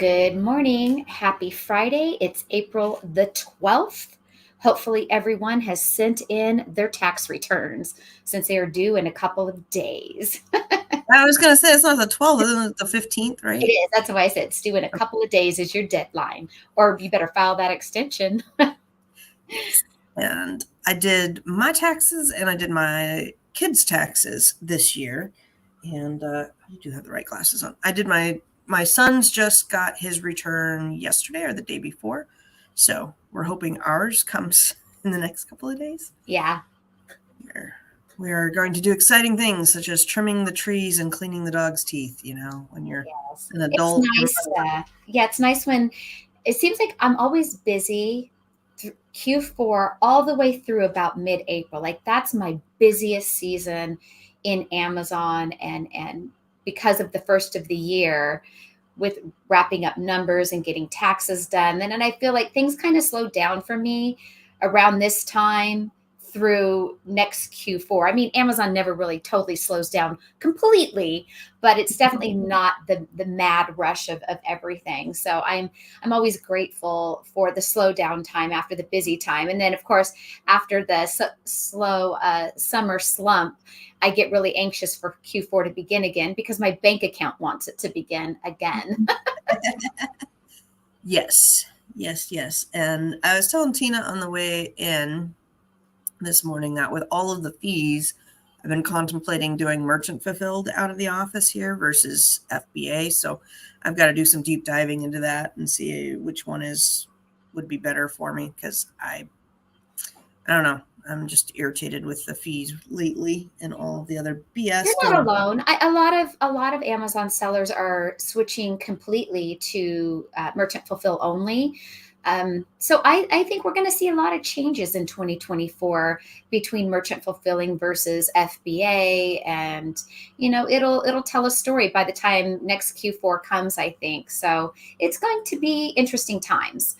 Good morning. Happy Friday. It's April the 12th. Hopefully, everyone has sent in their tax returns since they are due in a couple of days. I was going to say it's not the 12th, isn't it the 15th, right? It is. That's why I said it's due in a couple of days is your deadline, or you better file that extension. And I did my taxes and I did my kids' taxes this year. And I do have the right glasses on. I did my son's just got his return yesterday or the day before. So we're hoping ours comes in the next couple of days. Yeah. We are going to do exciting things such as trimming the trees and cleaning the dog's teeth, when you're an adult. It's nice. It's nice when it seems like I'm always busy Q4 all the way through about mid-April. Like that's my busiest season in Amazon and because of the first of the year with wrapping up numbers and getting taxes done. And I feel like things kind of slow down for me around this time through next Q4. I mean, Amazon never really totally slows down completely, but it's definitely not the mad rush of everything. So I'm always grateful for the slow down time after the busy time. And then of course, after the slow summer slump, I get really anxious for Q4 to begin again because my bank account wants it to begin again. Yes. And I was telling Tina on the way in this morning that with all of the fees, I've been contemplating doing merchant fulfilled out of the office here versus FBA. So I've got to do some deep diving into that and see which one would be better for me because I don't know. I'm just irritated with the fees lately and all of the other BS. You're not alone. A lot of Amazon sellers are switching completely to merchant fulfill only. So I think we're going to see a lot of changes in 2024 between merchant fulfilling versus FBA, and it'll tell a story by the time next Q4 comes, I think. So it's going to be interesting times.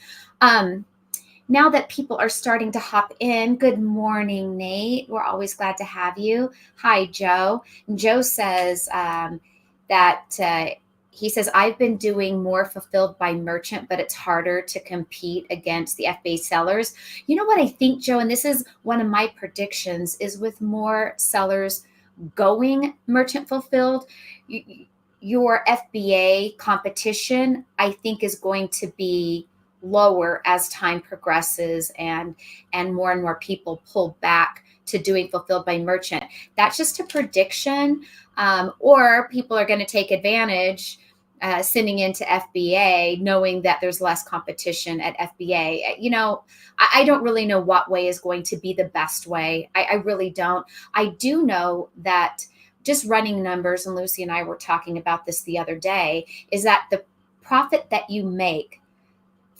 Now that people are starting to hop in, good morning, Nate. We're always glad to have you. Hi, Joe. Joe says that he says, I've been doing more fulfilled by merchant, but it's harder to compete against the FBA sellers. You know what I think, Joe, and this is one of my predictions, is with more sellers going merchant fulfilled, your FBA competition, I think, is going to be lower as time progresses and more people pull back to doing fulfilled by merchant. That's just a prediction, or people are going to take advantage sending into FBA knowing that there's less competition at FBA. I don't really know what way is going to be the best way. I really don't. I do know that just running numbers, and Lucy and I were talking about this the other day, is that the profit that you make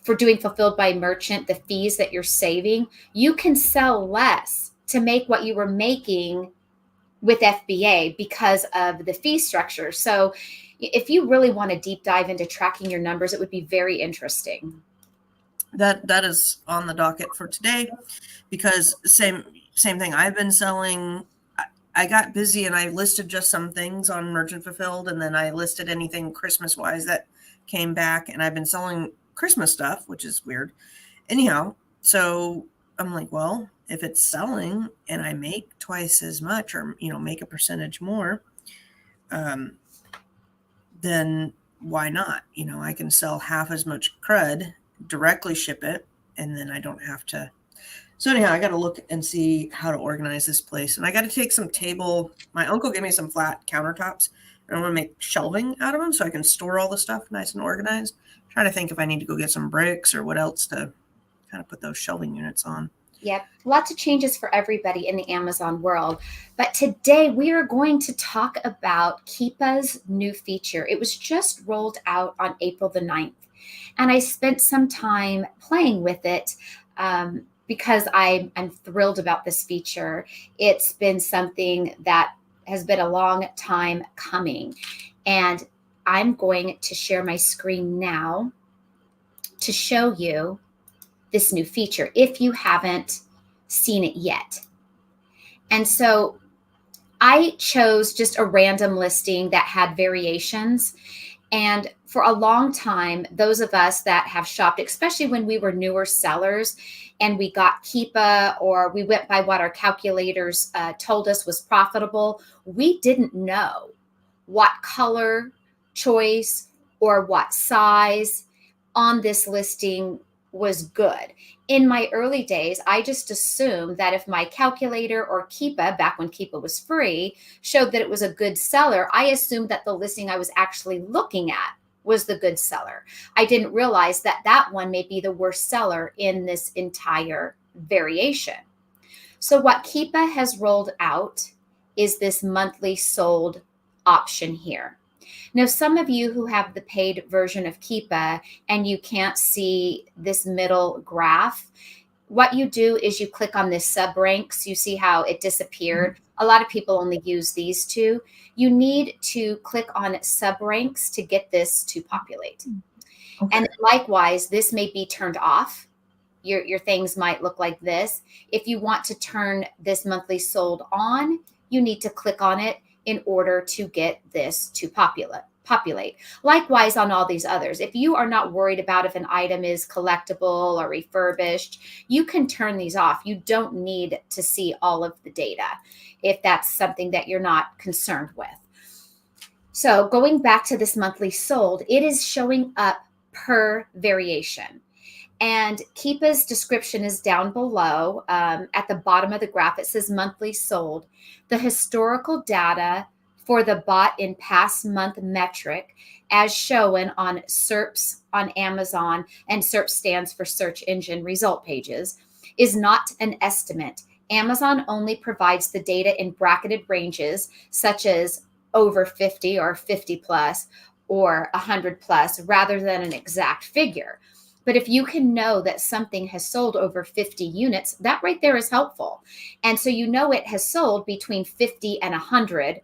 for doing fulfilled by merchant, the fees that you're saving, you can sell less to make what you were making with FBA because of the fee structure. So if you really want to deep dive into tracking your numbers, it would be very interesting. That is on the docket for today because same thing. I've been selling. I got busy and I listed just some things on merchant fulfilled, and then I listed anything Christmas wise that came back, and I've been selling Christmas stuff, which is weird. Anyhow, so I'm like, well, if it's selling and I make twice as much or, make a percentage more, then why not? I can sell half as much crud, directly ship it, and then I don't have to. So anyhow, I got to look and see how to organize this place. And I got to take some my uncle gave me some flat countertops, and I want to make shelving out of them so I can store all the stuff nice and organized. I'm trying to think if I need to go get some bricks or what else to kind of put those shelving units on. Yep. Lots of changes for everybody in the Amazon world. But today we are going to talk about Keepa's new feature. It was just rolled out on April the 9th. And I spent some time playing with it because I'm thrilled about this feature. It's been something that has been a long time coming. And I'm going to share my screen now to show you this new feature if you haven't seen it yet. And so I chose just a random listing that had variations. And for a long time, those of us that have shopped, especially when we were newer sellers and we got Keepa or we went by what our calculators told us was profitable, we didn't know what color choice or what size on this listing was good. In my early days, I just assumed that if my calculator or Keepa, back when Keepa was free, showed that it was a good seller, I assumed that the listing I was actually looking at was the good seller. I didn't realize that that one may be the worst seller in this entire variation. So what Keepa has rolled out is this monthly sold option here. Now, some of you who have the paid version of Keepa and you can't see this middle graph, what you do is you click on this sub ranks. You see how it disappeared. A lot of people only use these two. You need to click on sub ranks to get this to populate. Okay. And likewise, this may be turned off. Your things might look like this. If you want to turn this monthly sold on, you need to click on it in order to get this to populate. Likewise on all these others. If you are not worried about if an item is collectible or refurbished, you can turn these off. You don't need to see all of the data if that's something that you're not concerned with. So going back to this monthly sold, it is showing up per variation. And Keepa's description is down below. At the bottom of the graph, it says monthly sold. The historical data for the bought in past month metric as shown on SERPs on Amazon, and SERP stands for search engine result pages, is not an estimate. Amazon only provides the data in bracketed ranges such as over 50 or 50 plus or 100 plus rather than an exact figure. But if you can know that something has sold over 50 units, that right there is helpful. And so you know it has sold between 50 and 100.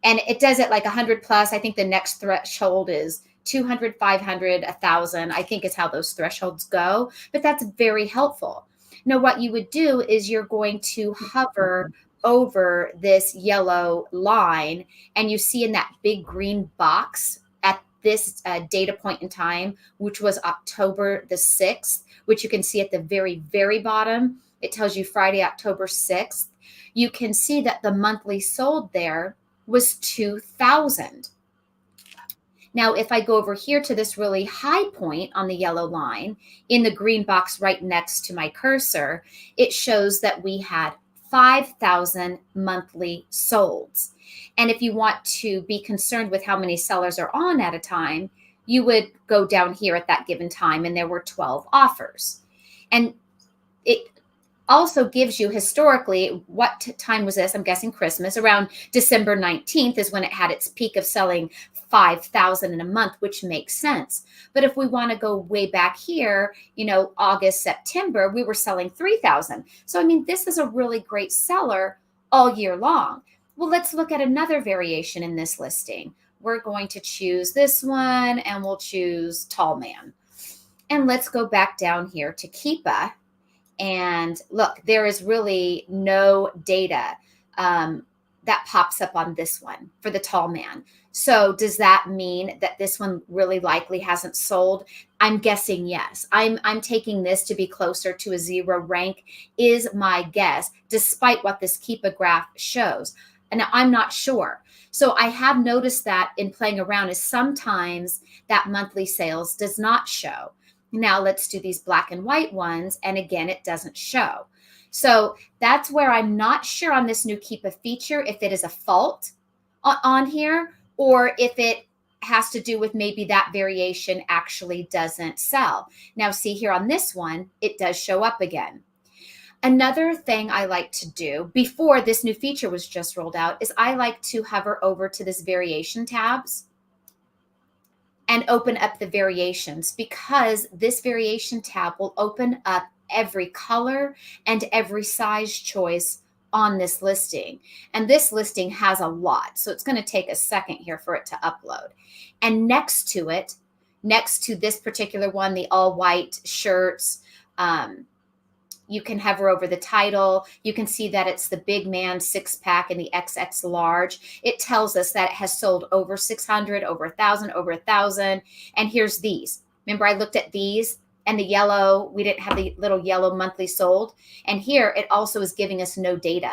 And it does it like 100 plus. I think the next threshold is 200, 500, 1,000. I think is how those thresholds go. But that's very helpful. Now, what you would do is you're going to hover over this yellow line, and you see in that big green box at this data point in time, which was October the 6th, which you can see at the very, very bottom. It tells you Friday, October 6th. You can see that the monthly sold there was 2,000. Now, if I go over here to this really high point on the yellow line in the green box right next to my cursor, it shows that we had 5,000 monthly solds. And if you want to be concerned with how many sellers are on at a time, you would go down here at that given time, and there were 12 offers. And it also gives you historically, what time was this? I'm guessing Christmas. Around December 19th is when it had its peak of selling 5,000 in a month, which makes sense. But if we want to go way back here, August, September, we were selling 3,000. So, I mean, this is a really great seller all year long. Well, let's look at another variation in this listing. We're going to choose this one, and we'll choose Tall Man. And let's go back down here to Keepa. And look, there is really no data that pops up on this one for the Tall Man. So does that mean that this one really likely hasn't sold? I'm guessing yes. I'm taking this to be closer to a 0 rank is my guess, despite what this Keepa graph shows. And I'm not sure. So I have noticed that in playing around is sometimes that monthly sales does not show. Now let's do these black and white ones. And again, it doesn't show. So that's where I'm not sure on this new Keepa feature, if it is a fault on here, or if it has to do with maybe that variation actually doesn't sell. Now see here on this one, it does show up again. Another thing I like to do before this new feature was just rolled out is I like to hover over to this variation tabs and open up the variations, because this variation tab will open up every color and every size choice on this listing. And this listing has a lot, so it's going to take a second here for it to upload. And next to it, next to this particular one, the all white shirts, You can hover over the title. You can see that it's the big man 6-pack and the XX large. It tells us that it has sold over 600, over 1,000, over 1,000. And here's these. Remember, I looked at these and the yellow, we didn't have the little yellow monthly sold. And here it also is giving us no data.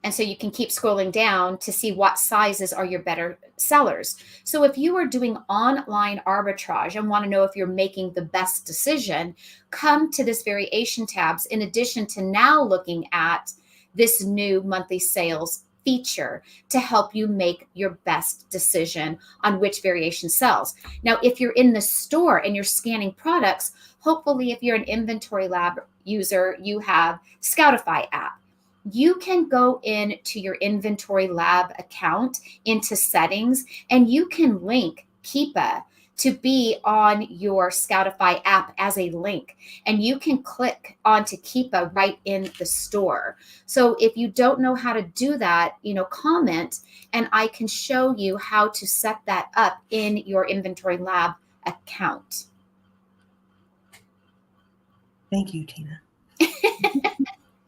And so you can keep scrolling down to see what sizes are your better sellers. So if you are doing online arbitrage and want to know if you're making the best decision, come to this variation tabs in addition to now looking at this new monthly sales feature to help you make your best decision on which variation sells. Now, if you're in the store and you're scanning products, hopefully if you're an Inventory Lab user, you have Scoutify app. You can go into your Inventory Lab account into settings, and you can link Keepa to be on your Scoutify app as a link, and you can click onto Keepa right in the store. So if you don't know how to do that, comment, and I can show you how to set that up in your Inventory Lab account. Thank you, Tina.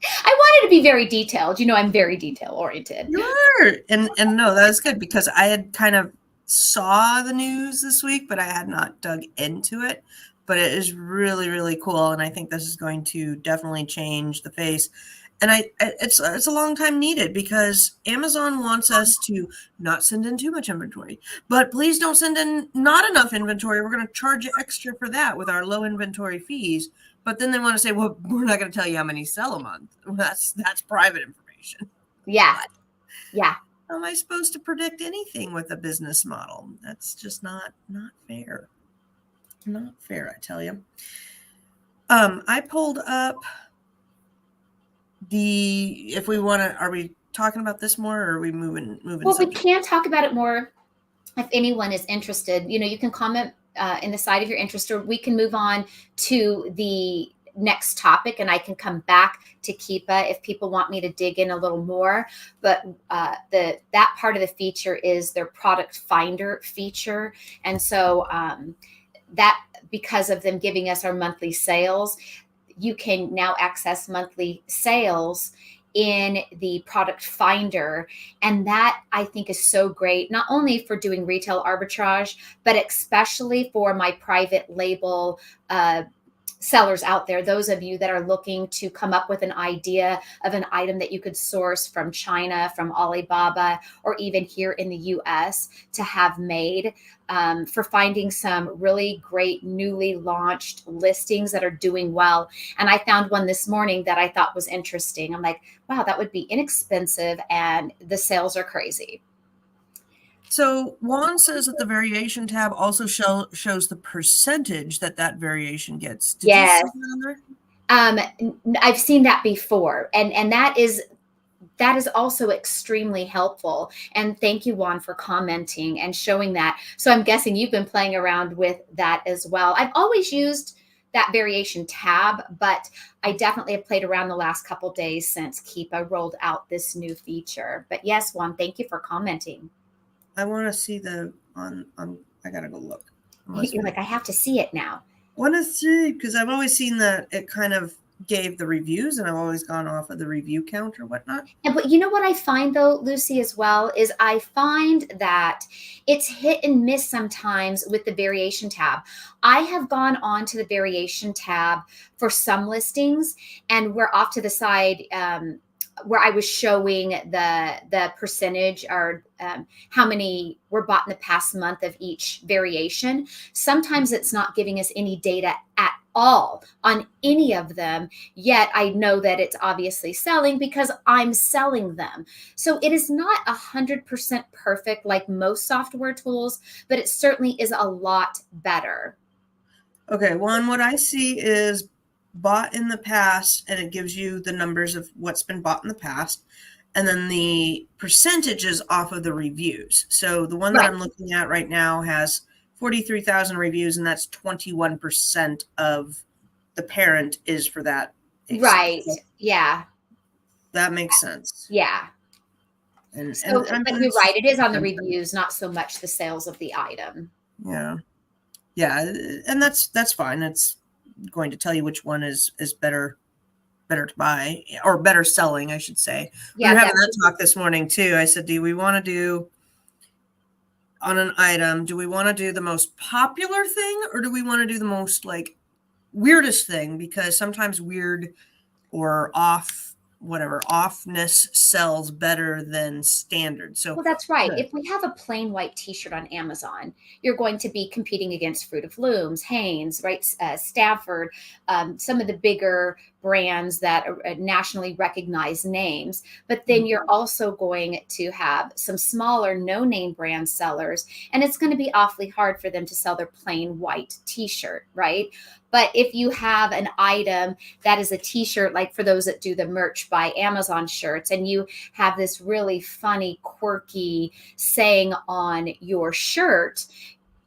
I wanted to be very detailed. I'm very detail oriented. You are. And no, that was good because I had kind of saw the news this week, but I had not dug into it. But it is really, really cool. And I think this is going to definitely change the face. And it's a long time needed because Amazon wants us to not send in too much inventory, but please don't send in not enough inventory. We're going to charge you extra for that with our low inventory fees. But then they want to say, well, we're not going to tell you how many sell a month. Well, that's private information. Yeah. But yeah. how am I supposed to predict anything with a business model? That's just not fair. Not fair, I tell you. I pulled up if we want to, are we talking about this more or are we moving? Well, subject? We can talk about it more if anyone is interested. You can comment in the side of your interest, or we can move on to the next topic and I can come back to Keepa if people want me to dig in a little more. But that part of the feature is their product finder feature. And so that, because of them giving us our monthly sales, you can now access monthly sales in the product finder. And that I think is so great, not only for doing retail arbitrage, but especially for my private label sellers out there, those of you that are looking to come up with an idea of an item that you could source from China, from Alibaba, or even here in the US to have made, for finding some really great newly launched listings that are doing well. And I found one this morning that I thought was interesting. I'm like, wow, that would be inexpensive and the sales are crazy. So Juan says that the variation tab also shows the percentage that variation gets. Did yes. you see that on there? I've seen that before. And that is also extremely helpful. And thank you, Juan, for commenting and showing that. So I'm guessing you've been playing around with that as well. I've always used that variation tab, but I definitely have played around the last couple of days since Keepa rolled out this new feature. But yes, Juan, thank you for commenting. I want to see I got to go look. You're like, I have to see it now. I want to see, because I've always seen that it kind of gave the reviews and I've always gone off of the review count or whatnot. But you know what I find though, Lucy, as well, is I find that it's hit and miss sometimes with the variation tab. I have gone on to the variation tab for some listings and we're off to the side, where I was showing the percentage or how many were bought in the past month of each variation. Sometimes it's not giving us any data at all on any of them, yet I know that it's obviously selling because I'm selling them. So it is not 100% perfect like most software tools, but it certainly is a lot better. Okay, what I see is bought in the past, and it gives you the numbers of what's been bought in the past, and then the percentages off of the reviews. So the one that I'm looking at right now has 43,000 reviews, and that's 21% of the parent is for that. Right. So yeah. That makes sense. Yeah. But you're right. It is on the reviews, not so much the sales of the item. Yeah. Yeah. And that's fine. It's going to tell you which one is better to buy, or better selling, I should say. We Yeah, were having that talk this morning too. I said, do we want to do on an item, do we want to do the most popular thing, or do we want to do the most like weirdest thing? Because sometimes weird or offness sells better than standard. So well, that's right. If we have a plain white T-shirt on Amazon, you're going to be competing against Fruit of Looms, Hanes, right, Stafford, some of the bigger brands that are nationally recognized names. But then you're also going to have some smaller, no-name brand sellers, and it's going to be awfully hard for them to sell their plain white T-shirt, right? But if you have an item that is a T-shirt, like for those that do the merch by Amazon shirts, and you have this really funny, quirky saying on your shirt,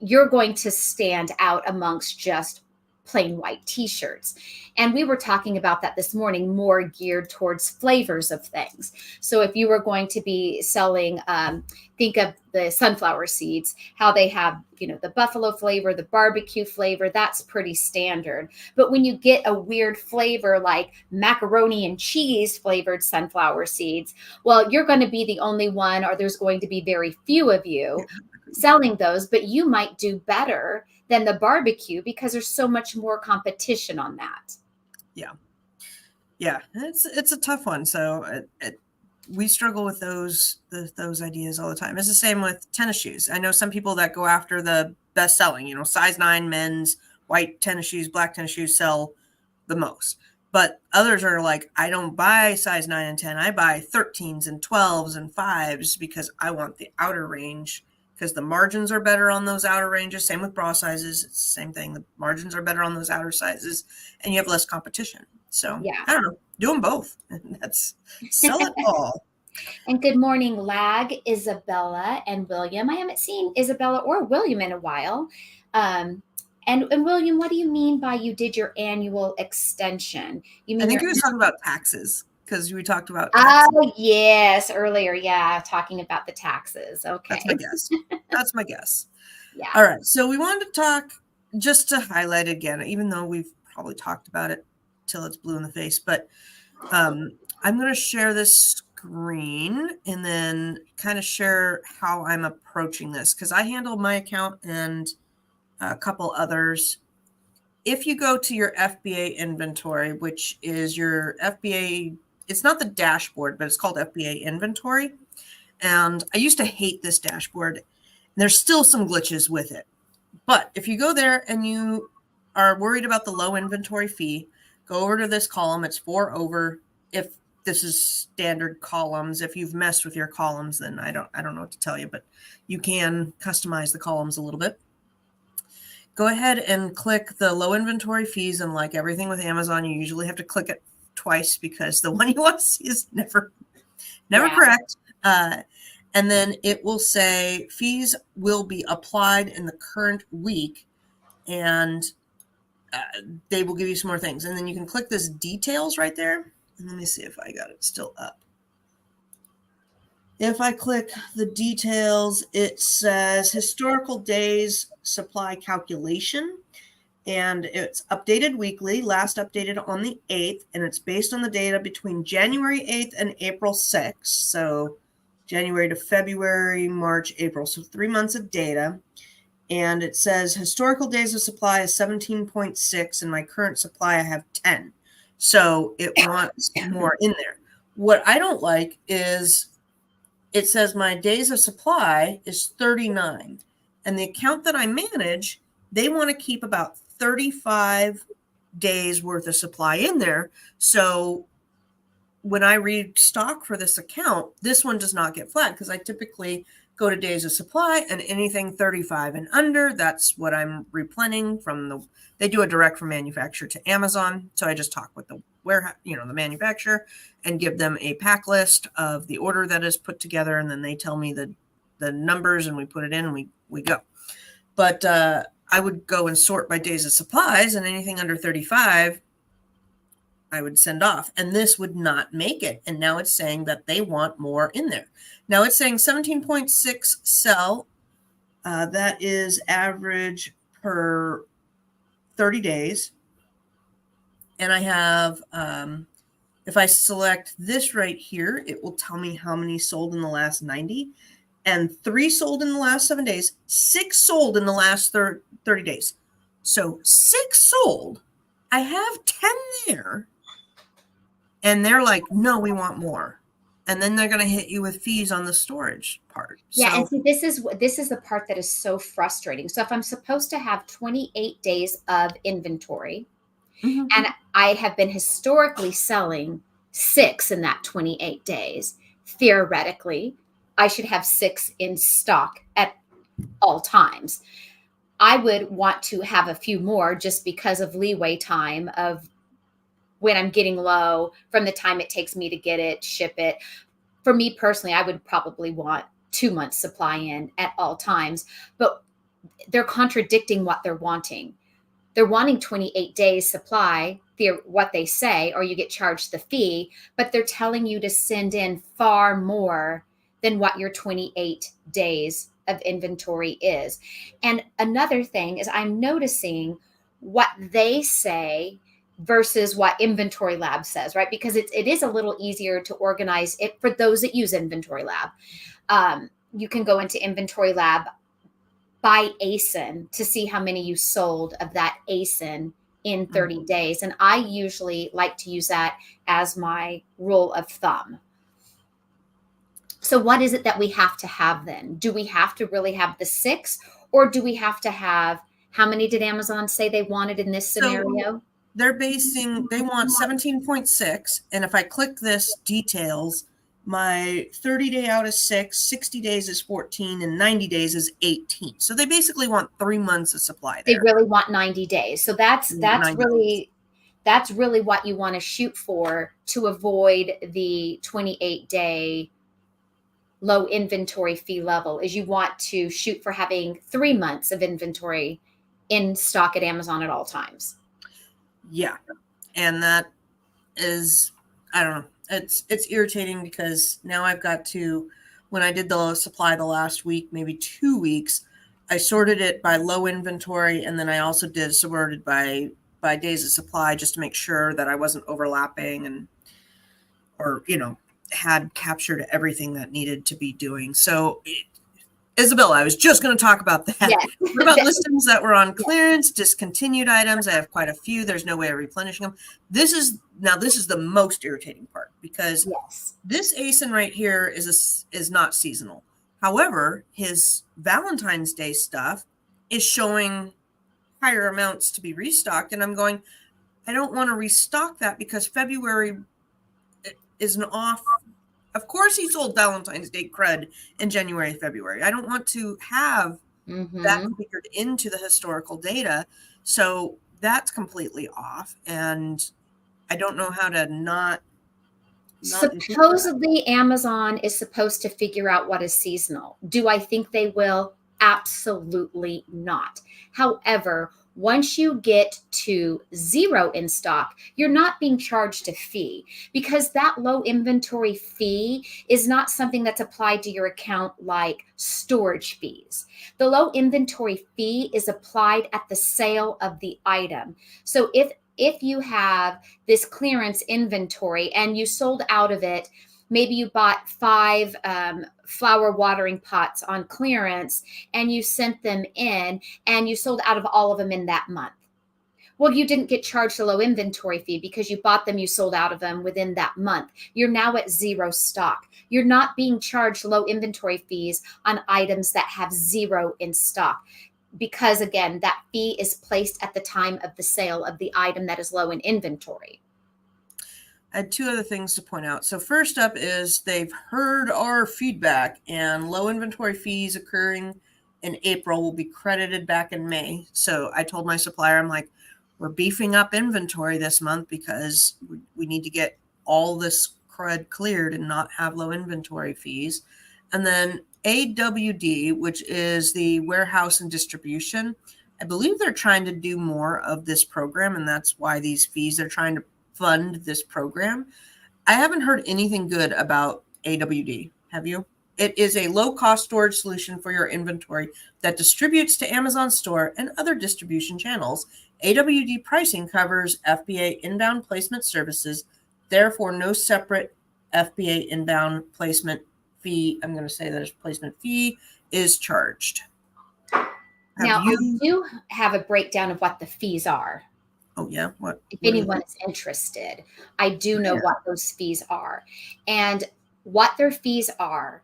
you're going to stand out amongst just plain white T-shirts. And we were talking about that this morning, more geared towards flavors of things. So if you were going to be selling, think of the sunflower seeds, how they have, the buffalo flavor, the barbecue flavor, that's pretty standard. But when you get a weird flavor like macaroni and cheese flavored sunflower seeds, well, you're going to be the only one, or there's going to be very few of you selling those, but you might do better than the barbecue because there's so much more competition on that. Yeah, it's a tough one. So we struggle with those ideas all the time. It's the same with tennis shoes. I know some people that go after the best selling, size 9 men's white tennis shoes, black tennis shoes sell the most. But others are like, I don't buy size 9 and 10. I buy 13s and 12s and 5s because I want the outer range, because the margins are better on those outer ranges. Same with bra sizes. It's the same thing. The margins are better on those outer sizes, and you have less competition. So yeah, I don't know, do them both. That's sell it all. And good morning, Lag, Isabella, and William. I haven't seen Isabella or William in a while. And William, what do you mean by you did your annual extension? You mean I think he was talking about taxes, because we talked about taxes. Oh, yes, earlier. Yeah, talking about the taxes. Okay. That's my guess. Yeah. All right. So we wanted to talk, just to highlight again, even though we've probably talked about it till it's blue in the face, but I'm going to share this screen and then kind of share how I'm approaching this, because I handle my account and a couple others. If you go to your FBA inventory, which is your FBA, it's not the dashboard, but it's called FBA Inventory. And I used to hate this dashboard. There's still some glitches with it. But if you go there and you are worried about the low inventory fee, go over to this column. It's 4 over. If this is standard columns, if you've messed with your columns, then I don't know what to tell you, but you can customize the columns a little bit. Go ahead and click the low inventory fees, and like everything with Amazon, you usually have to click it twice because the one you want to see is never correct. And then it will say fees will be applied in the current week, and they will give you some more things. And then you can click this details right there. And let me see if I got it still up. If I click the details, it says historical days supply calculation, and it's updated weekly, last updated on the 8th, and it's based on the data between January 8th and April 6th. So January to February, March, April. So 3 months of data. And it says historical days of supply is 17.6. In my current supply, I have 10. So it wants more in there. What I don't like is it says my days of supply is 39. And the account that I manage, they want to keep about 35 days worth of supply in there. So when I read stock for this account, this one does not get flagged because I typically go to days of supply, and anything 35 and under, that's what I'm replenishing from they do a direct from manufacturer to Amazon. So I just talk with the warehouse, the manufacturer, and give them a pack list of the order that is put together. And then they tell me the numbers, and we put it in, and we go. But I would go and sort by days of supplies, and anything under 35, I would send off, and this would not make it. And now it's saying that they want more in there. Now it's saying 17.6 sell. That is average per 30 days. And I have, if I select this right here, it will tell me how many sold in the last 90, and 3 sold in the last 7 days, 6 sold in the last 30 days. So 6 sold. I have 10 there. And they're like, no, we want more. And then they're going to hit you with fees on the storage part. Yeah, So, and see, this is the part that is so frustrating. So if I'm supposed to have 28 days of inventory, and I have been historically selling 6 in that 28 days, theoretically, I should have 6 in stock at all times. I would want to have a few more just because of leeway time of when I'm getting low from the time it takes me to get it, ship it. For me personally, I would probably want 2 months supply in at all times, but they're contradicting what they're wanting. They're wanting 28 days supply, what they say, or you get charged the fee, but they're telling you to send in far more than what your 28 days of inventory is. And another thing is I'm noticing what they say versus what Inventory Lab says, right? Because it is a little easier to organize it for those that use Inventory Lab. You can go into Inventory Lab by ASIN to see how many you sold of that ASIN in 30 days. And I usually like to use that as my rule of thumb. So what is it that we have to have then? Do we have to really have the 6, or do we have to have, how many did Amazon say they wanted in this scenario? So they want 17.6. And if I click this details, my 30 day out is 6, 60 days is 14, and 90 days is 18. So they basically want 3 months of supply there. They really want 90 days. So that's really what you want to shoot for to avoid the 28-day low inventory fee level. Is you want to shoot for having 3 months of inventory in stock at Amazon at all times. Yeah. And that is, I don't know. It's irritating because now I've got to, when I did the supply the last week, maybe 2 weeks, I sorted it by low inventory, and then I also did sorted by days of supply just to make sure that I wasn't overlapping or had captured everything that needed to be doing. So Isabella, I was just going to talk about that. Yes. What about listings that were on clearance, discontinued items? I have quite a few. There's no way of replenishing them. This is the most irritating part, because this ASIN right here is not seasonal. However, his Valentine's Day stuff is showing higher amounts to be restocked, and I'm going, I don't want to restock that because February is an off. Of course, he sold Valentine's Day crud in January, February. I don't want to have that figured into the historical data. So that's completely off. And I don't know how to not supposedly Amazon is supposed to figure out what is seasonal. Do I think they will? Absolutely not. However, once you get to 0 in stock, you're not being charged a fee, because that low inventory fee is not something that's applied to your account like storage fees. The low inventory fee is applied at the sale of the item. So if you have this clearance inventory and you sold out of it, maybe you bought 5 flower watering pots on clearance and you sent them in and you sold out of all of them in that month. Well, you didn't get charged a low inventory fee because you bought them, you sold out of them within that month. You're now at 0 stock. You're not being charged low inventory fees on items that have 0 in stock, because again, that fee is placed at the time of the sale of the item that is low in inventory. I had 2 other things to point out. So first up is they've heard our feedback, and low inventory fees occurring in April will be credited back in May. So I told my supplier, I'm like, we're beefing up inventory this month because we need to get all this crud cleared and not have low inventory fees. And then AWD, which is the warehouse and distribution, I believe they're trying to do more of this program, and that's why these fees, they're trying to fund this program. I haven't heard anything good about AWD. Have you? It is a low-cost storage solution for your inventory that distributes to Amazon Store and other distribution channels. AWD pricing covers FBA inbound placement services, therefore no separate FBA inbound placement fee. I'm going to say there's placement fee is charged. Now, I do have a breakdown of what the fees are. Oh, yeah? What? If anyone is interested, I do know what those fees are. And what their fees are,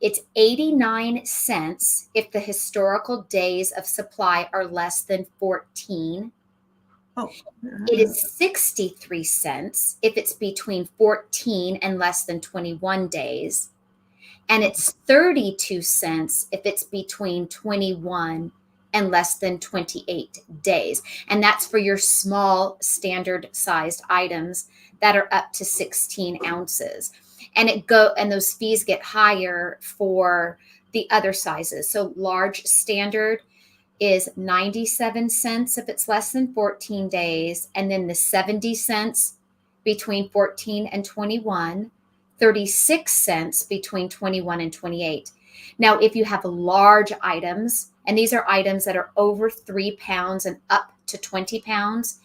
it's 89 cents if the historical days of supply are less than 14. Oh. It is 63 cents if it's between 14 and less than 21 days. And it's 32 cents if it's between 21 and less than 28 days. And that's for your small standard sized items that are up to 16 ounces. And those fees get higher for the other sizes. So large standard is 97 cents if it's less than 14 days. And then the 70 cents between 14 and 21, 36 cents between 21 and 28. Now, if you have large items, and these are items that are over 3 pounds and up to 20 pounds,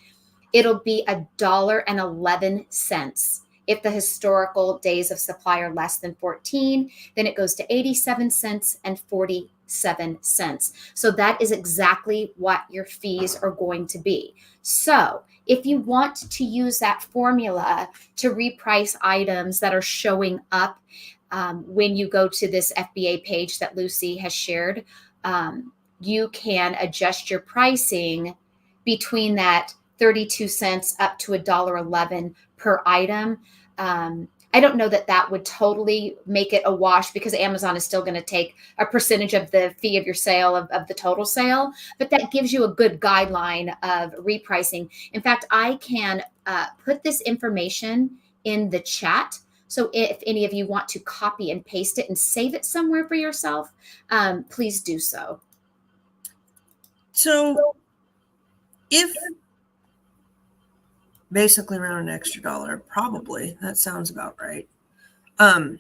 it'll be $1.11. If the historical days of supply are less than 14, then it goes to 87 cents and 47 cents. So that is exactly what your fees are going to be. So if you want to use that formula to reprice items that are showing up when you go to this FBA page that Lucy has shared, you can adjust your pricing between that 32 cents up to $1.11 per item. I don't know that would totally make it a wash because Amazon is still going to take a percentage of the fee of your sale of the total sale, but that gives you a good guideline of repricing. In fact, I can put this information in the chat. So if any of you want to copy and paste it and save it somewhere for yourself, please do so. So if basically around an extra $1, probably, that sounds about right. I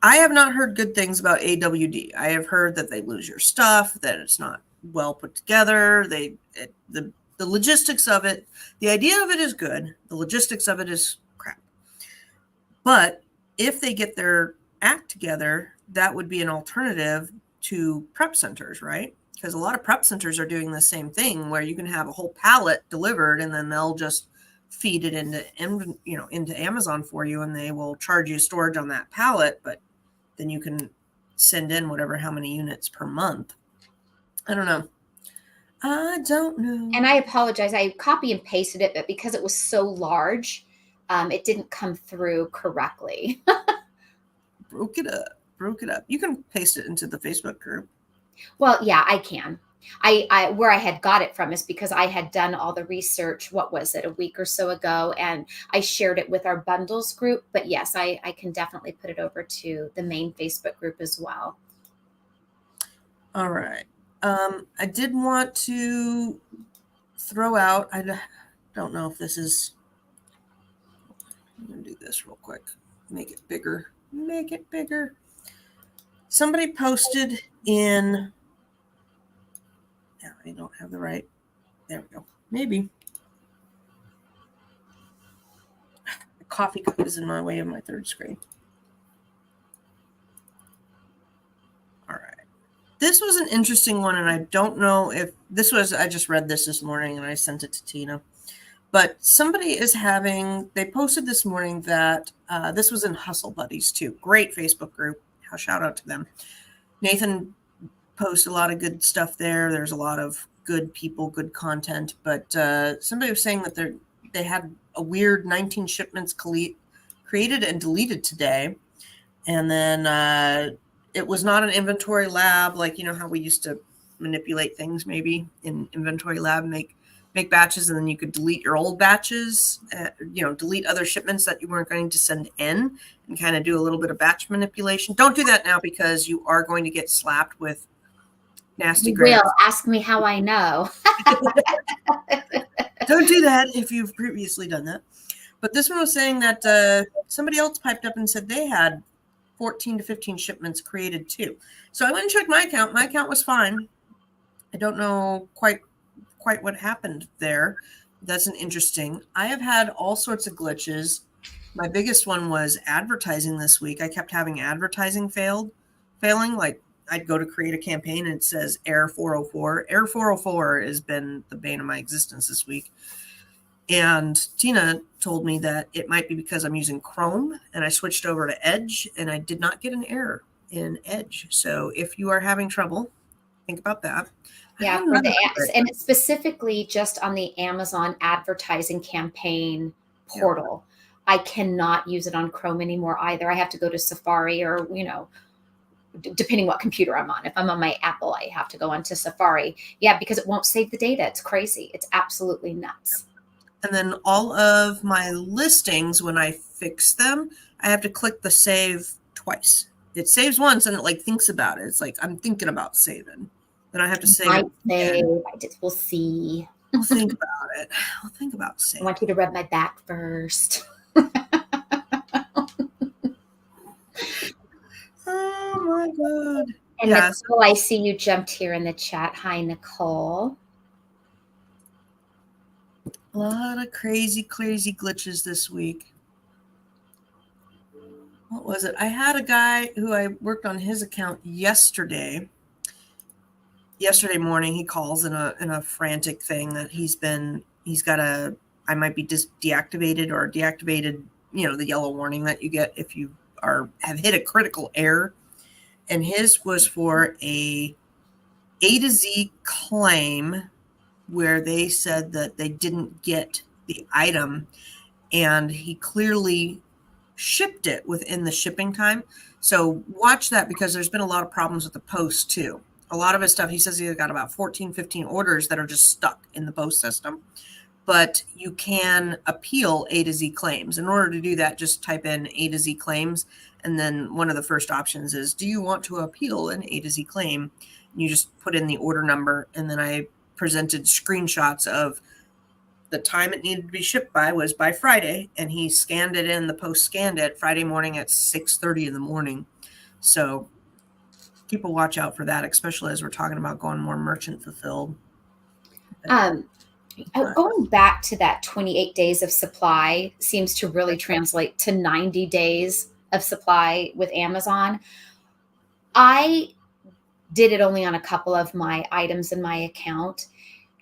have not heard good things about AWD. I have heard that they lose your stuff, that it's not well put together. The logistics of it, the idea of it is good. The logistics of it is crap. But if they get their act together, that would be an alternative to prep centers, right? Because a lot of prep centers are doing the same thing where you can have a whole pallet delivered and then they'll just feed it into Amazon for you, and they will charge you storage on that pallet, but then you can send in how many units per month. I don't know. And I apologize. I copy and pasted it, but because it was so large, it didn't come through correctly. Broke it up. You can paste it into the Facebook group. Well, yeah, I can. I where I had got it from is because I had done all the research, what was it, a week or so ago, and I shared it with our bundles group. But yes, I can definitely put it over to the main Facebook group as well. All right. I did want to throw out, I don't know if this is, I'm going to do this real quick. Make it bigger. Somebody posted in, I don't have the right, there we go. Maybe. The coffee cup is in my way of my third screen. All right. This was an interesting one, and I don't know if this was, I just read this morning and I sent it to Tina. But somebody they posted this morning that this was in Hustle Buddies too. Great Facebook group. Shout out to them. Nathan posts a lot of good stuff there. There's a lot of good people, good content. But somebody was saying that they had a weird 19 shipments created and deleted today. And then it was not an inventory lab, like, how we used to manipulate things maybe in inventory lab, make batches, and then you could delete your old batches, delete other shipments that you weren't going to send in and kind of do a little bit of batch manipulation. Don't do that now because you are going to get slapped with nasty grants. Will ask me how I know. Don't do that if you've previously done that. But this one was saying that somebody else piped up and said they had 14 to 15 shipments created too. So I went and checked my account. My account was fine. I don't know quite what happened there. That's an interesting. I have had all sorts of glitches. My biggest one was advertising this week. I kept having advertising failing. Like I'd go to create a campaign and it says error 404. Error 404 has been the bane of my existence this week. And Tina told me that it might be because I'm using Chrome, and I switched over to Edge and I did not get an error in Edge. So if you are having trouble, think about that. Yeah, for the ads, and it's specifically just on the Amazon advertising campaign portal. Yeah. I cannot use it on Chrome anymore either. I have to go to Safari or, depending what computer I'm on. If I'm on my Apple, I have to go onto Safari. Yeah, because it won't save the data. It's crazy. It's absolutely nuts. And then all of my listings, when I fix them, I have to click the save twice. It saves once and it thinks about it. It's like, I'm thinking about saving. Then I have to save it. We'll see. We'll think about it. We'll think about saving. I want you to rub my back first. Oh my God. And yes. Nicole, I see you jumped here in the chat. Hi, Nicole. A lot of crazy glitches this week. What was it? I had a guy who I worked on his account yesterday. Yesterday morning, he calls in a frantic thing that I might be deactivated or deactivated, the yellow warning that you get if you have hit a critical error. And his was for A to Z claim where they said that they didn't get the item, and he clearly shipped it within the shipping time. So watch that, because there's been a lot of problems with the post too. A lot of his stuff, he says he's got about 14, 15 orders that are just stuck in the post system. But you can appeal A to Z claims. In order to do that, just type in A to Z claims. And then one of the first options is, do you want to appeal an A to Z claim? And you just put in the order number. And then I presented screenshots of the time it needed to be shipped was by Friday. And he scanned it in, the post scanned it Friday morning at 6:30 in the morning. So keep a watch out for that, especially as we're talking about going more merchant fulfilled. Going back to that 28 days of supply seems to really translate to 90 days of supply with Amazon. I did it only on a couple of my items in my account.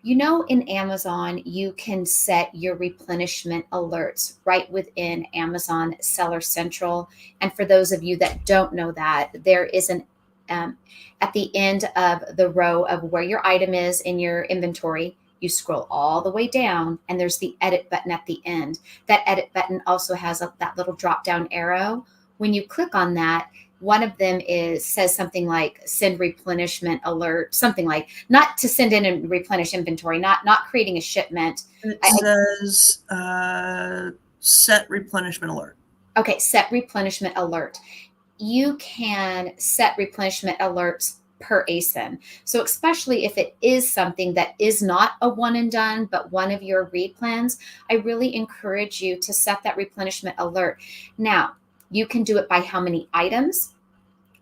In Amazon, you can set your replenishment alerts right within Amazon Seller Central. And for those of you that don't know that, there is at the end of the row of where your item is in your inventory, you scroll all the way down and there's the edit button at the end. That edit button also has that little drop down arrow. When you click on that, one of them says something like send replenishment alert, something like, not to send in and replenish inventory, not creating a shipment. It says set replenishment alert. Okay, set replenishment alert. You can set replenishment alerts per ASIN. So especially if it is something that is not a one and done, but one of your replans, I really encourage you to set that replenishment alert. Now, you can do it by how many items,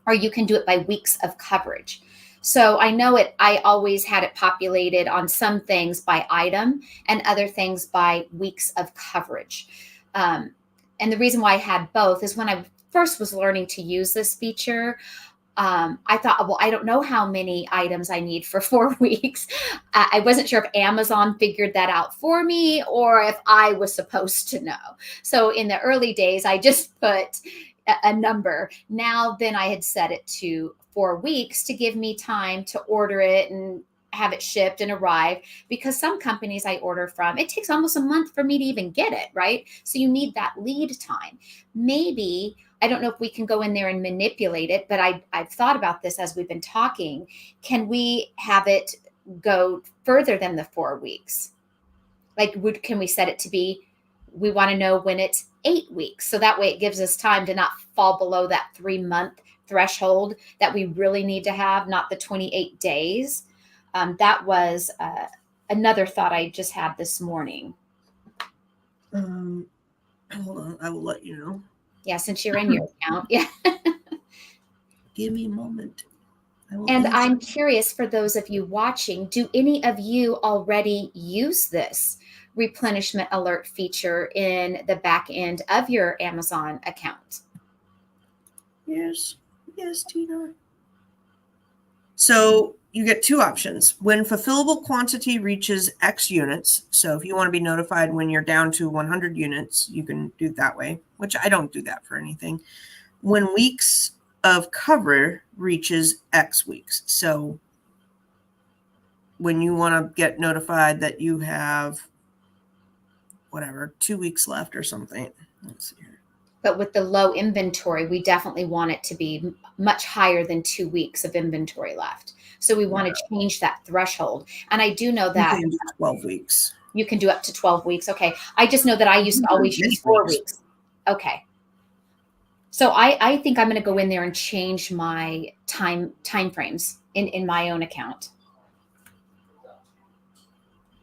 or you can do it by weeks of coverage. So I know I always had it populated on some things by item and other things by weeks of coverage. And the reason why I had both is when I first was learning to use this feature, I thought, well, I don't know how many items I need for 4 weeks. I wasn't sure if Amazon figured that out for me or if I was supposed to know. So in the early days, I just put a number. Now, then I had set it to 4 weeks to give me time to order it and have it shipped and arrive, because some companies I order from, it takes almost a month for me to even get it, right? So you need that lead time. Maybe, I don't know if we can go in there and manipulate it, but I've thought about this as we've been talking. Can we have it go further than the 4 weeks? Can we set it to be, we want to know when it's 8 weeks. So that way it gives us time to not fall below that 3-month threshold that we really need to have, not the 28 days. That was another thought I just had this morning. Hold on, I will let you know. Yeah, since you're in your account. Yeah. Give me a moment. And I'm curious, for those of you watching, do any of you already use this replenishment alert feature in the back end of your Amazon account? Yes, Tina. So you get two options. When fulfillable quantity reaches X units, so if you want to be notified when you're down to 100 units, you can do it that way, which I don't do that for anything. When weeks of cover reaches X weeks. So when you want to get notified that you have whatever, 2 weeks left or something. Let's see here. But with the low inventory, we definitely want it to be much higher than 2 weeks of inventory left. So we want to change that threshold. And I do know that you can do 12 weeks. You can do up to 12 weeks. Okay. I just know that I used to always use 4 weeks. Okay. So I think I'm going to go in there and change my time frames in my own account.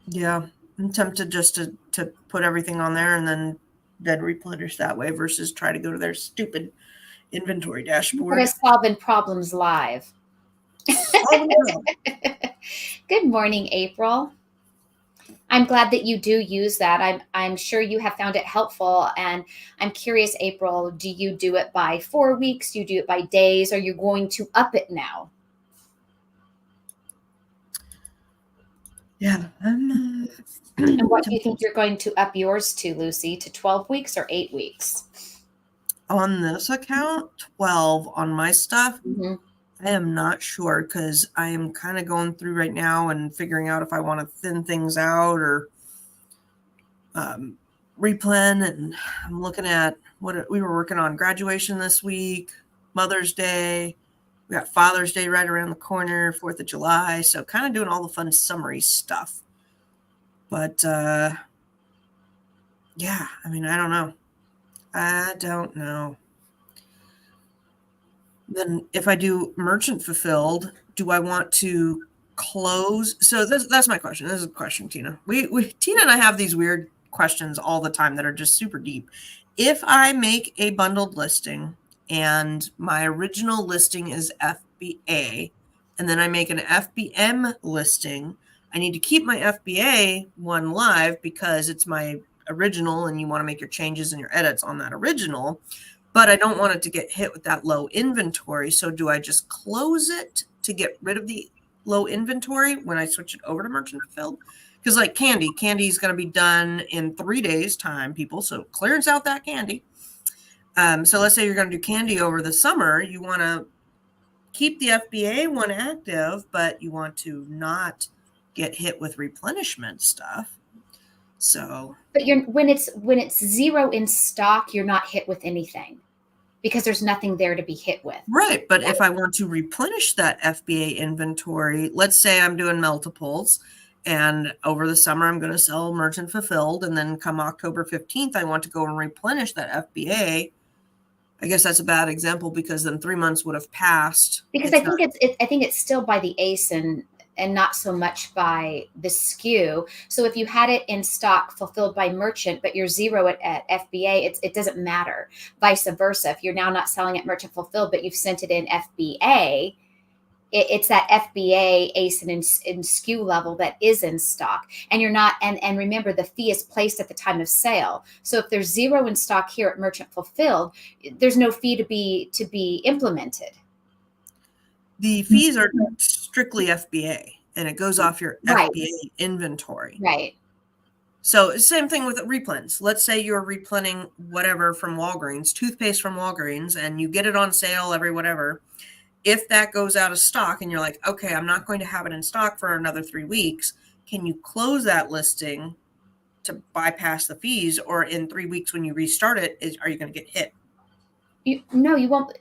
Yeah, I'm tempted just to put everything on there and then replenish that way versus try to go to their stupid inventory dashboard. But solving problems live. Good morning, April. I'm glad that you do use that. I'm sure you have found it helpful. And I'm curious, April, do you do it by 4 weeks? Do you do it by days? Are you going to up it now? Yeah. And what do you think you're going to up yours to, Lucy? To 12 weeks or 8 weeks? On this account, 12. On my stuff, Mm-hmm. I am not sure because I am kind of going through right now and figuring out if I want to thin things out or replen. And I'm looking at what we were working on: graduation this week, Mother's Day. We got Father's Day right around the corner, 4th of July. So kind of doing all the fun summary stuff. But yeah, I mean, I don't know. Then if I do merchant fulfilled, do I want to close? So that's my question. This is a question, Tina. Tina and I have these weird questions all the time that are just super deep. If I make a bundled listing and my original listing is FBA, and then I make an FBM listing, I need to keep my FBA one live because it's my original and you want to make your changes and your edits on that original. But I don't want it to get hit with that low inventory. So do I just close it to get rid of the low inventory when I switch it over to merchant fulfilled? Because like candy is going to be done in 3 days time, people. So clearance out that candy. So let's say you're going to do candy over the summer. You want to keep the FBA one active, but you want to not get hit with replenishment stuff. So, but when it's zero in stock, you're not hit with anything because there's nothing there to be hit with. Right. But if I want to replenish that FBA inventory, let's say I'm doing multiples and over the summer I'm going to sell merchant fulfilled. And then come October 15th, I want to go and replenish that FBA. I guess that's a bad example because then 3 months would have passed. Because I think it's still by the ASIN and not so much by the SKU. So if you had it in stock fulfilled by merchant, but you're zero at FBA, it doesn't matter. Vice versa. If you're now not selling at merchant fulfilled, but you've sent it in FBA, it's that FBA ASIN and SKU level that is in stock. And you're not, and remember, the fee is placed at the time of sale. So if there's zero in stock here at merchant fulfilled, there's no fee to be implemented. The fees are strictly FBA and it goes off your FBA inventory. Right. So same thing with replens. Let's say you're replenning whatever from Walgreens, toothpaste from Walgreens, and you get it on sale every whatever. If that goes out of stock and you're like, okay, I'm not going to have it in stock for another 3 weeks, can you close that listing to bypass the fees? Or in 3 weeks when you restart it, are you going to get hit? No, you won't.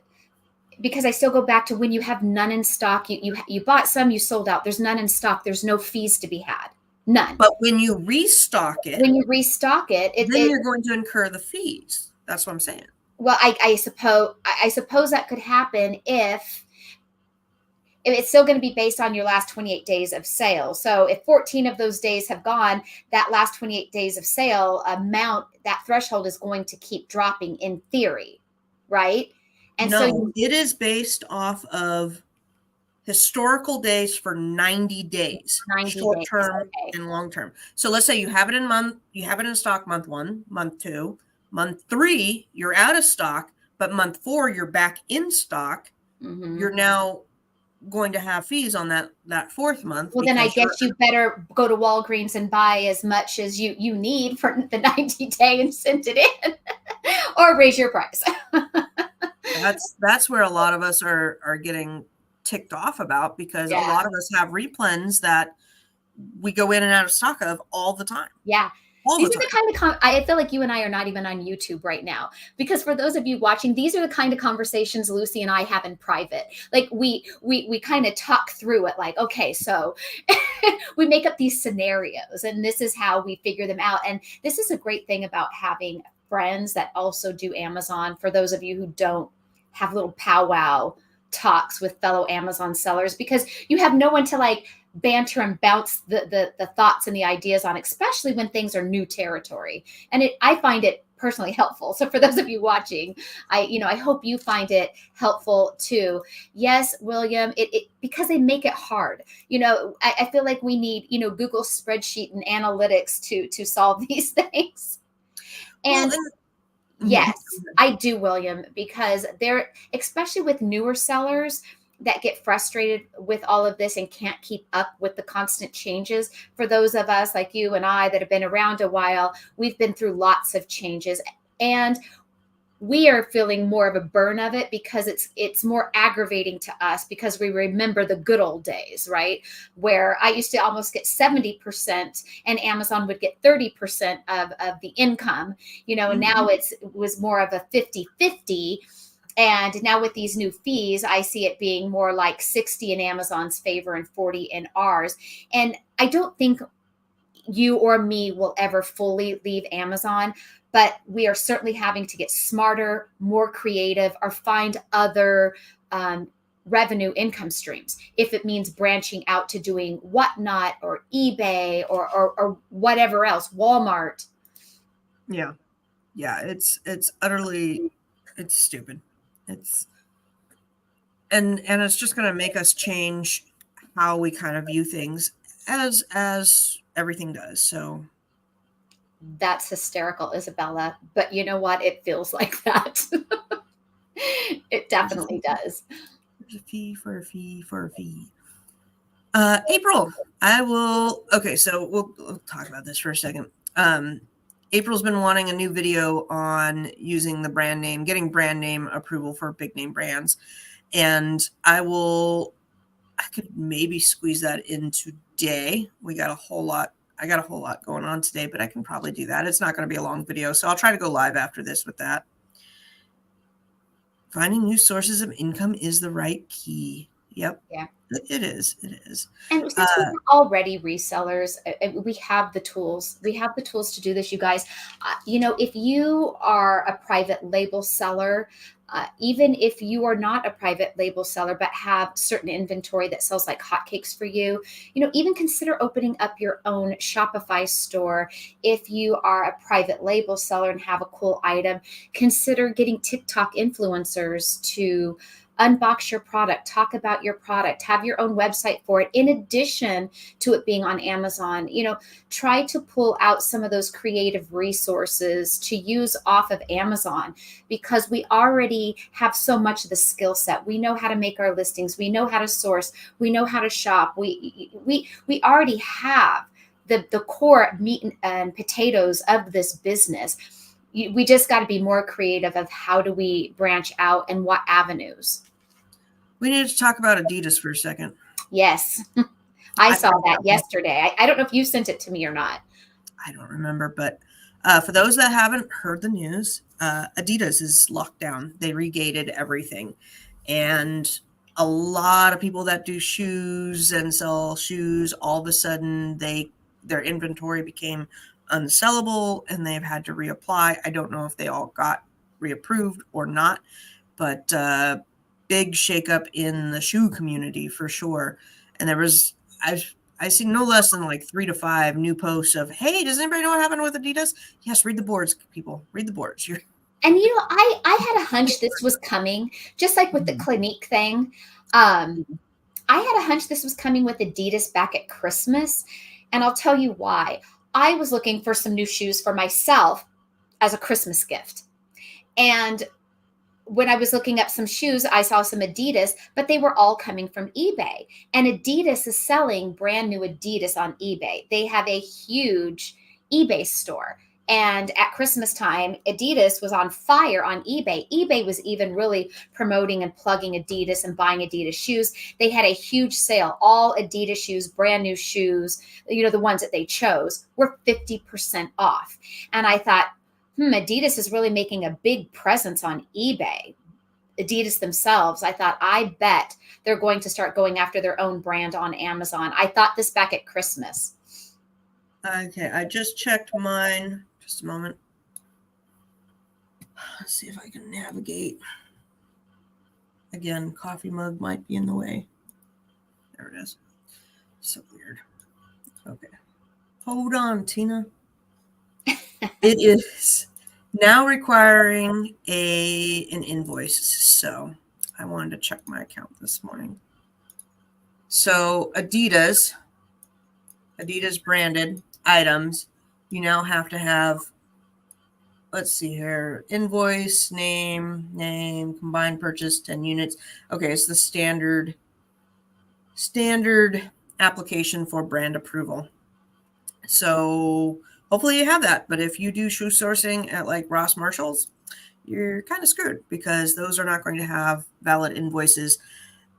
Because I still go back to when you have none in stock, you bought some, you sold out. There's none in stock. There's no fees to be had. None. But when you restock it, then you're going to incur the fees. That's what I'm saying. Well, I suppose that could happen if it's still going to be based on your last 28 days of sale. So if 14 of those days have gone, that last 28 days of sale amount, that threshold is going to keep dropping in theory, right? And No, it is based off of historical days for 90 days, 90 short days. term Okay. and long term. So let's say you have it in stock month 1, month 2, month 3, you're out of stock, but month 4, you're back in stock. Mm-hmm. You're now going to have fees on that 4th month. Well, then I guess you better go to Walgreens and buy as much as you need for the 90 day and send it in or raise your price. That's where a lot of us are getting ticked off about, because a lot of us have replens that we go in and out of stock of all the time. Yeah. These are the kind of I feel like you and I are not even on YouTube right now, because for those of you watching, these are the kind of conversations Lucy and I have in private. Like we kind of talk through it, like, okay, so we make up these scenarios and this is how we figure them out. And this is a great thing about having friends that also do Amazon. For those of you who don't have little powwow talks with fellow Amazon sellers, because you have no one to like banter and bounce the thoughts and the ideas on, especially when things are new territory. And I find it personally helpful. So for those of you watching, I hope you find it helpful too. Yes, William, it because they make it hard. I feel like we need, Google spreadsheet and analytics to solve these things. And yes, I do, William, because they're, especially with newer sellers that get frustrated with all of this and can't keep up with the constant changes. For those of us like you and I that have been around a while, we've been through lots of changes, and we are feeling more of a burn of it because it's more aggravating to us because we remember the good old days, right? Where I used to almost get 70% and Amazon would get 30% of the income, and now it was more of a 50-50. And now with these new fees, I see it being more like 60 in Amazon's favor and 40 in ours. And I don't think you or me will ever fully leave Amazon, but we are certainly having to get smarter, more creative, or find other revenue income streams. If it means branching out to doing Whatnot or eBay or whatever else, Walmart. Yeah. It's utterly, it's stupid. And it's just going to make us change how we kind of view things as everything does. So that's hysterical, Isabella. But you know what? It feels like that. It definitely does. There's a fee for a fee for a fee. April, okay, so we'll talk about this for a second. April's been wanting a new video on using the brand name, getting brand name approval for big name brands. And I could maybe squeeze that in today. I got a whole lot going on today, but I can probably do that. It's not going to be a long video, so I'll try to go live after this with that. Finding new sources of income is the right key. Yep. Yeah. It is. And since we're already resellers, we have the tools. We have the tools to do this, you guys. If you are a private label seller, even if you are not a private label seller, but have certain inventory that sells like hotcakes for you, even consider opening up your own Shopify store. If you are a private label seller and have a cool item, consider getting TikTok influencers to unbox your product, talk about your product, have your own website for it, in addition to it being on Amazon. Try to pull out some of those creative resources to use off of Amazon, because we already have so much of the skill set. We know how to make our listings. We know how to source. We know how to shop. We already have the core meat and potatoes of this business. We just got to be more creative of how do we branch out and what avenues. We need to talk about Adidas for a second. Yes. I saw that yesterday. I don't know if you sent it to me or not. I don't remember, but for those that haven't heard the news, Adidas is locked down. They regated everything. And a lot of people that do shoes and sell shoes, all of a sudden their inventory became unsellable and they've had to reapply. I don't know if they all got reapproved or not, but big shakeup in the shoe community for sure. And there was, I see no less than like 3 to 5 new posts of, hey, does anybody know what happened with Adidas? Yes, read the boards, people. Read the boards. And I had a hunch this was coming, just like with the Clinique thing. I had a hunch this was coming with Adidas back at Christmas, and I'll tell you why. I was looking for some new shoes for myself as a Christmas gift. And when I was looking up some shoes, I saw some Adidas, but they were all coming from eBay. And Adidas is selling brand new Adidas on eBay. They have a huge eBay store. And at Christmas time, Adidas was on fire on eBay. eBay was even really promoting and plugging Adidas and buying Adidas shoes. They had a huge sale. All Adidas shoes, brand new shoes, the ones that they chose, were 50% off. And I thought, Adidas is really making a big presence on eBay. Adidas themselves, I thought, I bet they're going to start going after their own brand on Amazon. I thought this back at Christmas. Okay, I just checked mine. Just a moment. Let's see if I can navigate. Again, coffee mug might be in the way. There it is. So weird. Okay. Hold on, Tina. It is now requiring an invoice. So I wanted to check my account this morning. So Adidas branded items, you now have to have, let's see here, invoice, name, combined purchase, 10 units. Okay, it's the standard application for brand approval. So hopefully you have that. But if you do shoe sourcing at like Ross Marshalls, you're kind of screwed because those are not going to have valid invoices.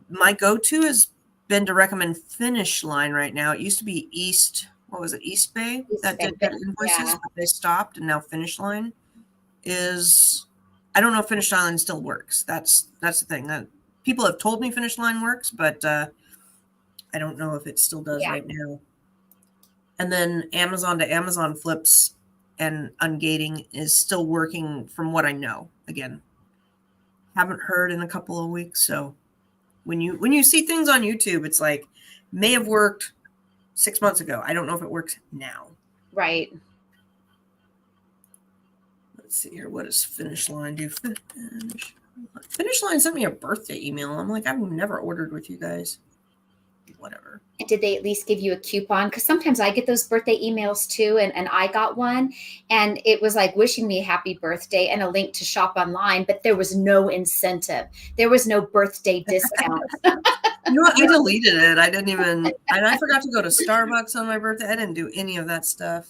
My go-to has been to recommend Finish Line right now. It used to be East Bay that did get invoices, but they stopped, and now Finish Line is, I don't know if Finish Line still works. That's the thing. That people have told me Finish Line works, but I don't know if it still does right now. And then Amazon to Amazon flips and ungating is still working from what I know. Again, haven't heard in a couple of weeks. So when you see things on YouTube, it's like may have worked 6 months ago. I don't know if it works now. Right. Let's see here. What does Finish Line do? Finish Line sent me a birthday email. I'm like, I've never ordered with you guys. Whatever. And did they at least give you a coupon? Because sometimes I get those birthday emails too, and I got one, and it was like wishing me a happy birthday and a link to shop online, but there was no incentive. There was no birthday discount. You know what? I deleted it. I didn't even, and I forgot to go to Starbucks on my birthday. I didn't do any of that stuff.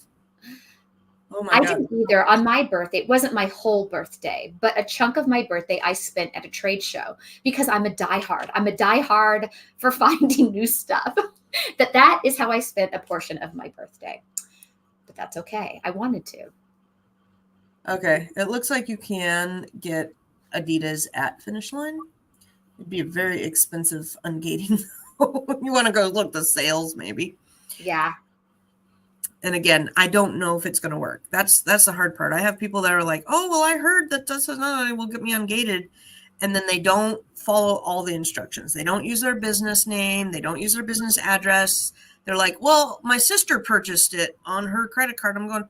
Oh my God. I didn't either on my birthday. It wasn't my whole birthday, but a chunk of my birthday I spent at a trade show because I'm a diehard. I'm a diehard for finding new stuff. That is how I spent a portion of my birthday. But that's okay. I wanted to. Okay. It looks like you can get Adidas at Finish Line. It'd be a very expensive ungating. You want to go look the sales maybe. Yeah. And again, I don't know if it's going to work. That's the hard part. I have people that are like, oh, well, I heard that this will get me ungated. And then they don't follow all the instructions. They don't use their business name. They don't use their business address. They're like, well, my sister purchased it on her credit card. I'm going,